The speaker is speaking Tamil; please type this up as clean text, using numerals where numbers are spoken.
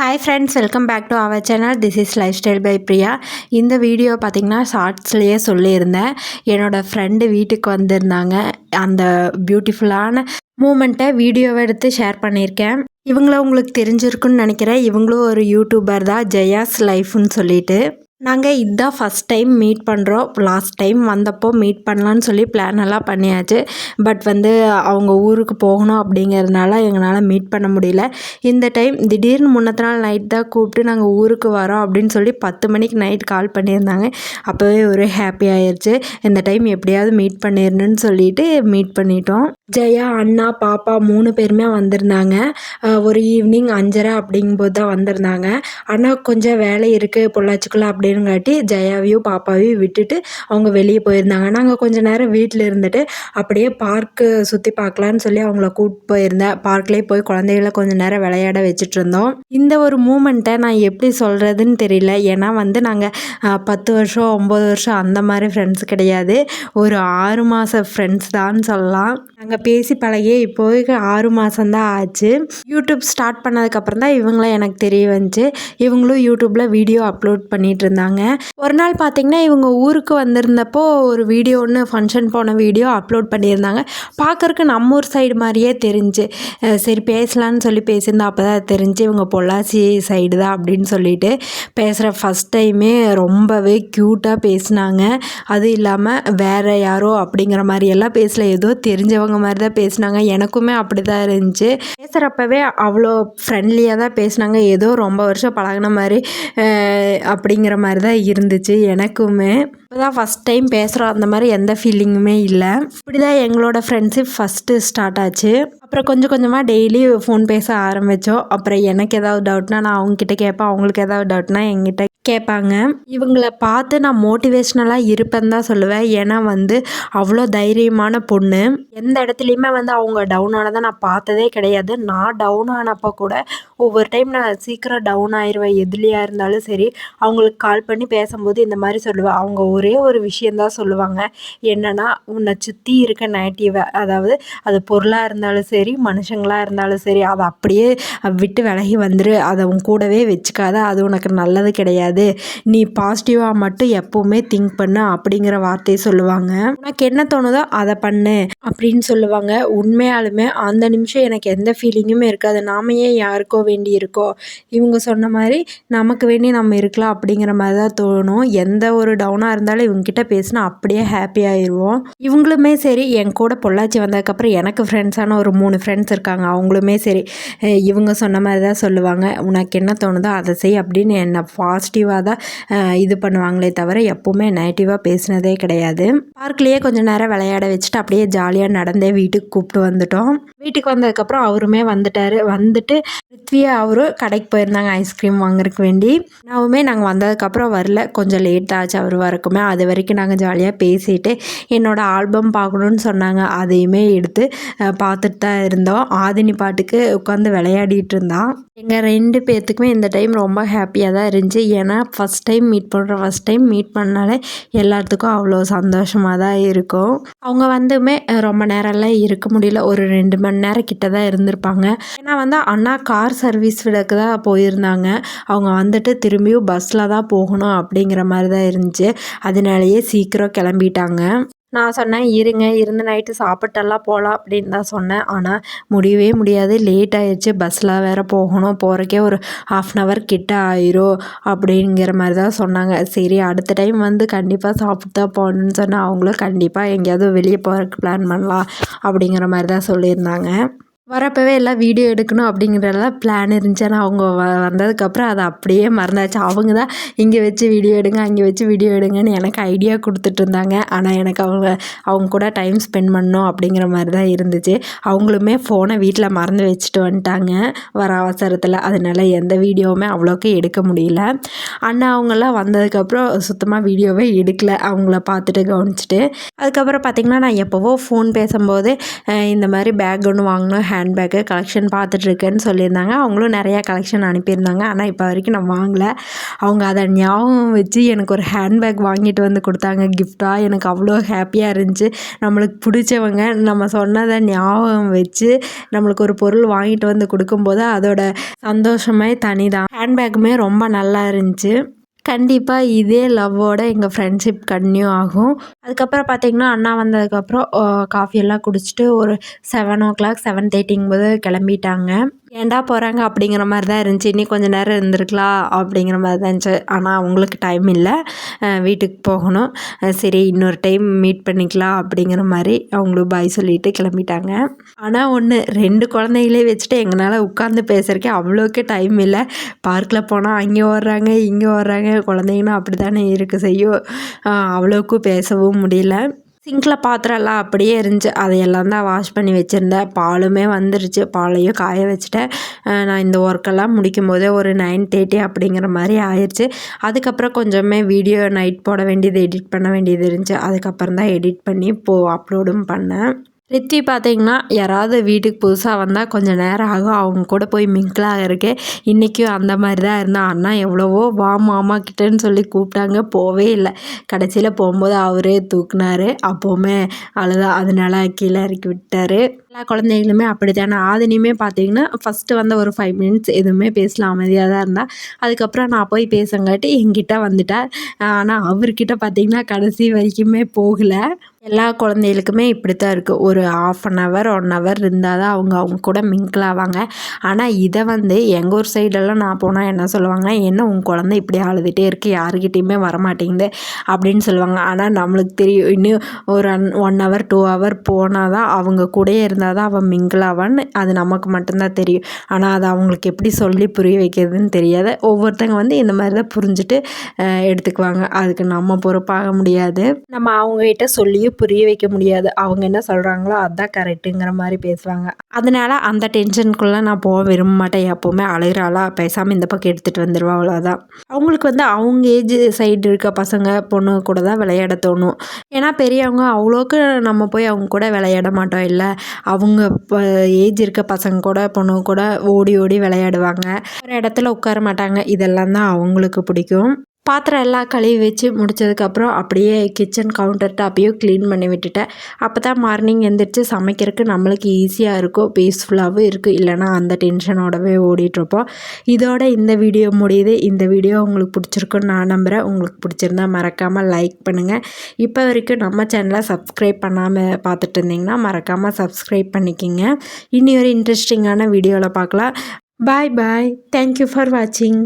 Hi friends, welcome back to our channel. This is life style by Priya. இந்த வீடியோ பார்த்திங்கன்னா ஷார்ட்ஸ்லேயே சொல்லியிருந்தேன். என்னோடய ஃப்ரெண்டு வீட்டுக்கு வந்திருந்தாங்க. அந்த பியூட்டிஃபுல்லான மூமெண்ட்டை வீடியோவை எடுத்து ஷேர் பண்ணியிருக்கேன். இவங்கள உங்களுக்கு தெரிஞ்சிருக்குன்னு நினைக்கிறேன். இவங்களும் ஒரு யூடியூபர் தான், ஜெயாஸ் லைஃப்னு சொல்லிட்டு. நாங்கள் இதுதான் ஃபஸ்ட் டைம் மீட் பண்ணுறோம். லாஸ்ட் டைம் வந்தப்போ மீட் பண்ணலான்னு சொல்லி பிளான் எல்லாம் பண்ணியாச்சு. பட் அவங்க ஊருக்கு போகணும் அப்படிங்கிறதுனால எங்களால் மீட் பண்ண முடியல. இந்த டைம் திடீர்னு முன்னத்த நாள் நைட் தான் கூப்பிட்டு நாங்கள் ஊருக்கு வரோம் அப்படின்னு சொல்லி 10 மணிக்கு நைட் கால் பண்ணியிருந்தாங்க. அப்போவே ஒரு ஹாப்பி ஆயிடுச்சு. இந்த டைம் எப்படியாவது மீட் பண்ணிடணுன்னு சொல்லிட்டு மீட் பண்ணிட்டோம். ஜெயா, அண்ணா, பாப்பா 3 பேருமே வந்திருந்தாங்க. ஒரு ஈவினிங் 5:30 அப்படிங்கும்போது தான் வந்திருந்தாங்க. அண்ணா கொஞ்சம் வேலை இருக்குது பொள்ளாச்சிக்குள்ளே அப்படின்னுங்காட்டி ஜெயாவையும் பாப்பாவையும் விட்டுட்டு அவங்க வெளியே போயிருந்தாங்க. நாங்கள் கொஞ்சம் நேரம் வீட்டில் இருந்துட்டு அப்படியே பார்க்கு சுற்றி பார்க்கலான்னு சொல்லி அவங்கள கூப்பிட்டு போயிருந்தேன். பார்க்லேயே போய் குழந்தைகளை கொஞ்சம் நேரம் விளையாட வச்சுட்டு இருந்தோம். இந்த ஒரு மூமெண்ட்டை நான் எப்படி சொல்கிறதுன்னு தெரியல. ஏன்னா நாங்கள் 10 வருஷம் 9 வருஷம் அந்த மாதிரி ஃப்ரெண்ட்ஸ் கிடையாது. ஒரு 6 மாத ஃப்ரெண்ட்ஸ் தான் சொல்லலாம். நாங்கள் பேசி பழகியே இப்போதைக்கு 6 மாதம்தான் ஆச்சு. யூடியூப் ஸ்டார்ட் பண்ணதுக்கப்புறம் தான் இவங்கள எனக்கு தெரிய வந்துச்சு. இவங்களும் யூடியூப்பில் வீடியோ அப்லோட் பண்ணிகிட்டு இருந்தாங்க. ஒரு நாள் பார்த்திங்கன்னா இவங்க ஊருக்கு வந்திருந்தப்போ ஒரு வீடியோ ஒன்று ஃபங்க்ஷன் போன வீடியோ அப்லோட் பண்ணியிருந்தாங்க. பார்க்குறக்கு நம்ம ஊர் சைடு மாதிரியே தெரிஞ்சு. சரி பேசலான்னு சொல்லி பேசியிருந்தா அப்போ தான் தெரிஞ்சு இவங்க பொள்ளாச்சி சைடு தான் அப்படின்னு சொல்லிட்டு. பேசுகிற ஃபஸ்ட் டைமே ரொம்பவே க்யூட்டாக பேசினாங்க. அது இல்லாமல் வேறு யாரோ அப்படிங்கிற மாதிரியெல்லாம் பேசல, ஏதோ தெரிஞ்சவங்க மாதிரி தான் பேசினாங்க. எனக்குமே அப்படி தான் இருந்துச்சு. பேசுகிறப்பவே அவ்வளோ ஃப்ரெண்ட்லியாக தான் பேசினாங்க. ஏதோ ரொம்ப வருஷம் பழகின மாதிரி அப்படிங்கிற மாதிரி தான் இருந்துச்சு எனக்குமே. இப்போ தான் ஃபஸ்ட் டைம் பேசுகிறோம், அந்த மாதிரி எந்த ஃபீலிங்குமே இல்லை. இப்படி தான் எங்களோட ஃப்ரெண்ட்ஷிப் ஃபஸ்ட்டு ஸ்டார்ட் ஆச்சு. அப்புறம் கொஞ்சம் கொஞ்சமாக டெய்லி ஃபோன் பேச ஆரம்பித்தோம். அப்புறம் எனக்கு ஏதாவது டவுட்னா நான் அவங்கக்கிட்ட கேட்பேன், அவங்களுக்கு ஏதாவது டவுட்னா என்கிட்ட கேட்பாங்க. இவங்கள பார்த்து நான் மோட்டிவேஷ்னலாக இருப்பேன்னு தான் சொல்லுவேன். ஏன்னா அவ்வளோ தைரியமான பொண்ணு. எந்த இடத்துலையுமே அவங்க டவுன் ஆனதை நான் பார்த்ததே கிடையாது. நான் டவுன் ஆனப்போ கூட ஒவ்வொரு டைம் நான் சீக்கிரம் டவுன் ஆயிடுவேன். எதுலையாக இருந்தாலும் சரி அவங்களுக்கு கால் பண்ணி பேசும்போது இந்த மாதிரி சொல்லுவேன். அவங்க ஒரே ஒரு விஷயந்தான் சொல்லுவாங்க. என்னென்னா, உன்னை சுற்றி இருக்க நெகட்டிவை, அதாவது அது பொருளாக இருந்தாலும் சரி மனுஷங்களாக இருந்தாலும் சரி, அதை அப்படியே விட்டு விலகி வந்துரு. அதை உன் கூடவே வச்சுக்காத, அது உனக்கு நல்லது கிடையாது. நீ பாசிட்டிவாக மட்டும் எப்போவுமே திங்க் பண்ணு அப்படிங்கிற வார்த்தையை சொல்லுவாங்க. உனக்கு என்ன தோணுதோ அதை பண்ணு அப்படின்னு சொல்லுவாங்க. உண்மையாலுமே அந்த நிமிஷம் எனக்கு எந்த ஃபீலிங்குமே இருக்காது. நாம ஏன் யாருக்கோ வேண்டி இருக்கோ, இவங்க சொன்ன மாதிரி நமக்கு வேண்டி நம்ம இருக்கலாம் அப்படிங்கிற மாதிரி தான் தோணும். எந்த ஒரு டவுனாக இருந்தாலும் இவங்ககிட்ட பேசினா அப்படியே ஹாப்பி ஆயிடுவோம். இவங்களுமே சரி, என் கூட பொள்ளாச்சி வந்ததுக்கப்புறம் எனக்கு ஃப்ரெண்ட்ஸான ஒரு 3 ஃப்ரெண்ட்ஸ் இருக்காங்க. அவங்களுமே சரி இவங்க சொன்ன மாதிரி தான் சொல்லுவாங்க. உனக்கு என்ன தோணுதோ அதை செய் அப்படின்னு என்னை பாசிட்டிவாக தான் இது பண்ணுவாங்களே தவிர எப்போவுமே நெகட்டிவாக பேசினதே கிடையாது. பார்க்லேயே கொஞ்சம் நேரம் விளையாட வச்சுட்டு அப்படியே ஜாலியாக நடந்தே வீட்டுக்கு கூப்பிட்டு வந்துட்டோம். வீட்டுக்கு வந்ததுக்கப்புறம் அவருமே வந்துட்டார். வந்துட்டு ரித்வியா அவரும் கடைக்கு போயிருந்தாங்க ஐஸ்கிரீம் வாங்குறதுக்கு வேண்டி. நாங்கள் வந்ததுக்கப்புறம் வரல, கொஞ்சம் லேட் ஆச்சு அவர் வரக்குமே. அது வரைக்கும் நாங்கள் ஜாலியாக பேசிட்டு என்னோடய ஆல்பம் பார்க்கணுன்னு சொன்னாங்க. அதையுமே எடுத்து பார்த்துட்டு தான் இருந்தோம். ஆதினி பாட்டுக்கு உட்காந்து விளையாடிட்டு இருந்தான். எங்கள் 2 பேர்த்துக்குமே இந்த டைம் ரொம்ப ஹாப்பியாக தான் இருந்துச்சு. ஏன்னா ஃபஸ்ட் டைம் மீட் பண்ணாலே எல்லாத்துக்கும் அவ்வளோ சந்தோஷமாக தான் இருக்கும். அவங்க ரொம்ப நேரம்லாம் இருக்க முடியல. ஒரு 2 மணி நேரம் கிட்ட தான் இருந்திருப்பாங்க. ஏன்னா அண்ணா கார் சர்வீஸ் விடக்கு தான் போயிருந்தாங்க. அவங்க திரும்பியும் பஸ்ஸில் தான் போகணும் அப்படிங்கிற மாதிரி தான் இருந்துச்சு. அதனாலேயே சீக்கிரம் கிளம்பிட்டாங்க. நான் சொன்னேன், இருந்து நைட்டு சாப்பிட்டெல்லாம் போகலாம் அப்படின்னு தான் சொன்னேன். ஆனால் முடியவே முடியாது, லேட் ஆயிடுச்சு. பஸ்ஸில் வேறு போகிறக்கே ஒரு 1/2 hour கிட்ட ஆயிரும் அப்படிங்கிற மாதிரி தான் சொன்னாங்க. சரி அடுத்த டைம் கண்டிப்பாக சாப்பிட்டு தான் போகணுன்னு சொன்னால் அவங்களும் கண்டிப்பாக எங்கேயாவது வெளியே போகிறதுக்கு பிளான் பண்ணலாம் அப்படிங்கிற மாதிரி தான் சொல்லியிருந்தாங்க. வரப்போவே எல்லாம் வீடியோ எடுக்கணும் அப்படிங்கிறதெல்லாம் பிளான் இருந்துச்சு. ஆனால் அவங்க வந்ததுக்கப்புறம் அதை அப்படியே மறந்தாச்சு. அவங்க தான் இங்கே வச்சு வீடியோ எடுங்க, அங்கே வச்சு வீடியோ எடுங்கன்னு எனக்கு ஐடியா கொடுத்துட்டு இருந்தாங்க. ஆனால் எனக்கு அவங்க கூட டைம் ஸ்பெண்ட் பண்ணணும் அப்படிங்கிற மாதிரி தான் இருந்துச்சு. அவங்களுமே ஃபோனை வீட்டில் மறந்து வச்சுட்டு வந்துட்டாங்க வர அவசரத்தில். அதனால் எந்த வீடியோவுமே அவ்வளோக்கு எடுக்க முடியல. அண்ணா அவங்கெல்லாம் வந்ததுக்கப்புறம் சுத்தமாக வீடியோவே எடுக்கலை, அவங்கள பார்த்துட்டு கவனிச்சிட்டு. அதுக்கப்புறம் பார்த்திங்கன்னா நான் எப்போவோ ஃபோன் பேசும்போது இந்த மாதிரி பேக் ஒன்று வாங்கினோம், ஹேண்ட்பேக்கு கலெக்ஷன் பார்த்துட்ருக்கேன்னு சொல்லியிருந்தாங்க. அவங்களும் நிறையா கலெக்ஷன் அனுப்பியிருந்தாங்க. ஆனால் இப்போ வரைக்கும் நான் வாங்கலை. அவங்க அதை ஞாபகம் வச்சு எனக்கு ஒரு ஹேண்ட்பேக் வாங்கிட்டு வந்து கொடுத்தாங்க கிஃப்டாக. எனக்கு அவ்வளோ ஹாப்பியாக இருந்துச்சு. நம்மளுக்கு பிடிச்சவங்க நம்ம சொன்னதை ஞாபகம் வச்சு நம்மளுக்கு ஒரு பொருள் வாங்கிட்டு வந்து கொடுக்கும்போது அதோட சந்தோஷமே தனி தான். ஹேண்ட்பேக்குமே ரொம்ப நல்லா இருந்துச்சு. கண்டிப்பாக இதே லவ்வோட எங்கள் ஃப்ரெண்ட்ஷிப் கன்டினியூ ஆகும். அதுக்கப்புறம் பார்த்திங்கன்னா அண்ணா வந்ததுக்கப்புறம் காஃபியெல்லாம் குடிச்சிட்டு ஒரு 7:00 7:30ங்கும்போது கிளம்பிட்டாங்க. ஏன்டா போகிறாங்க அப்படிங்கிற மாதிரி தான் இருந்துச்சு. இன்னும் கொஞ்சம் நேரம் இருந்திருக்கலாம் அப்படிங்கிற மாதிரி தான் இருந்துச்சு. ஆனால் அவங்களுக்கு டைம் இல்லை, வீட்டுக்கு போகணும். சரி இன்னொரு டைம் மீட் பண்ணிக்கலாம் அப்படிங்கிற மாதிரி அவங்களும் பாய் சொல்லிட்டு கிளம்பிட்டாங்க. ஆனால் ஒன்று 2 குழந்தைங்களே வச்சுட்டு எங்களால் உட்காந்து பேசுகிறக்கே அவ்வளோக்கு டைம் இல்லை. பார்க்கில் போனால் அங்கே ஓடுறாங்க இங்கே ஓடுறாங்க. குழந்தைங்கன்னா அப்படி தானே இருக்குது செய்யும். அவ்வளோக்கும் பேசவும் முடியல. சிங்கில் பாத்திரம்லாம் அப்படியே இருந்துச்சு. அதையெல்லாம் தான் வாஷ் பண்ணி வச்சுருந்தேன். பாலுமே வந்துருச்சு. பாலையும் காய வச்சுட்டேன். நான் இந்த ஒர்க்கெல்லாம் முடிக்கும் போதே ஒரு 9:30 அப்படிங்கிற மாதிரி ஆயிடுச்சு. அதுக்கப்புறம் கொஞ்சமே வீடியோ நைட் போட வேண்டியது எடிட் பண்ண வேண்டியது இருந்துச்சு. அதுக்கப்புறம் தான் எடிட் பண்ணி அப்லோடும் பண்ணேன். ரித்தி பார்த்திங்கன்னா யாராவது வீட்டுக்கு புதுசாக வந்தால் கொஞ்சம் நேரம் ஆகும் அவங்க கூட போய் மிங்கிளாக இருக்கு. இன்றைக்கும் அந்த மாதிரி தான் இருந்தால் அண்ணா எவ்வளவோ வா மாமா கிட்டேன்னு சொல்லி கூப்பிட்டாங்க, போவே இல்லை. கடைசியில் போகும்போது அவரே தூக்குனார். அப்போவுமே அழுதா, அதனால கீழே இறக்கி விட்டார். எல்லா குழந்தைகளுமே அப்படி தானே. ஆதினியுமே பார்த்திங்கன்னா ஃபஸ்ட்டு வந்த ஒரு 5 மினிட்ஸ் எதுவுமே பேசலாம், அமைதியாக தான் இருந்தால். அதுக்கப்புறம் நான் போய் பேசங்காட்டி என்கிட்ட வந்துட்டார். ஆனால் அவர்கிட்ட பார்த்திங்கன்னா கடைசி வரைக்குமே போகலை. எல்லா குழந்தைகளுக்குமே இப்படி தான் இருக்குது. ஒரு 1/2 1 ஹவர் இருந்தால் தான் அவங்க கூட மிங்கிள் ஆவாங்க. ஆனால் இதை எங்கள் ஊர் சைடெல்லாம் நான் போனால் என்ன சொல்லுவாங்க, என்ன உன் குழந்தை இப்படி அழுதுகிட்டே இருக்குது, யாருக்கிட்டேயுமே வரமாட்டேங்குது அப்படின்னு சொல்லுவாங்க. ஆனால் நம்மளுக்கு தெரியும் இன்னும் ஒரு 1 ஹவர் 2 ஹவர் போனால் தான் அவங்க கூடயே இருந்தால் தான் அவன் மிங்கிள் ஆவான்னு அது நமக்கு மட்டும்தான் தெரியும். ஆனால் அதை அவங்களுக்கு எப்படி சொல்லி புரிய வைக்கிறதுன்னு தெரியாது. ஒவ்வொருத்தங்க இந்த மாதிரி தான் புரிஞ்சுட்டு எடுத்துக்குவாங்க. அதுக்கு நம்ம பொறுப்பாக முடியாது. நம்ம அவங்ககிட்ட சொல்லியும் புரிய வைக்க முடியாது. அவங்க என்ன சொல்கிறாங்களோ அதுதான் கரெக்டுங்கிற மாதிரி பேசுவாங்க. அதனால் அந்த டென்ஷனுக்குள்ளே நான் போக விரும்ப மாட்டேன். எப்போவுமே அழுகிறாளா பேசாமல் இந்த பக்கம் எடுத்துகிட்டு வந்துடுவா, அவ்வளோதான். அவங்களுக்கு அவங்க ஏஜ் சைடு இருக்க பசங்க பொண்ணு கூட தான் விளையாட தோணும். ஏன்னா பெரியவங்க அவ்வளோக்கு நம்ம போய் அவங்க கூட விளையாட மாட்டோம். இல்லை அவங்க ஏஜ் இருக்க பசங்க கூட பொண்ணு கூட ஓடி ஓடி விளையாடுவாங்க. ஒரு இடத்துல உட்கார மாட்டாங்க. இதெல்லாம் தான் அவங்களுக்கு பிடிக்கும். பாத்திரம் எல்லாம் கழுவி வச்சு முடித்ததுக்கப்புறம் அப்படியே கிச்சன் கவுண்டர் டாப்பையும் க்ளீன் பண்ணி விட்டுட்டேன். அப்போ தான் மார்னிங் எழுந்திரிச்சு சமைக்கிறதுக்கு நம்மளுக்கு ஈஸியாக இருக்கும், பீஸ்ஃபுல்லாகவும் இருக்குது. இல்லைனா அந்த டென்ஷனோடவே ஓடிட்டுருப்போம். இதோட இந்த வீடியோ முடியுது. இந்த வீடியோ உங்களுக்கு பிடிச்சிருக்குன்னு நான் நம்புகிறேன். உங்களுக்கு பிடிச்சிருந்தா மறக்காமல் லைக் பண்ணுங்கள். இப்போ வரைக்கும் நம்ம சேனலை சப்ஸ்கிரைப் பண்ணாமல் பார்த்துட்டு இருந்தீங்கன்னா மறக்காமல் சப்ஸ்கிரைப் பண்ணிக்கிங்க. இனி ஒரு இன்ட்ரெஸ்டிங்கான வீடியோவில் பார்க்கலாம். பாய் பாய். தேங்க்யூ ஃபார் வாட்சிங்.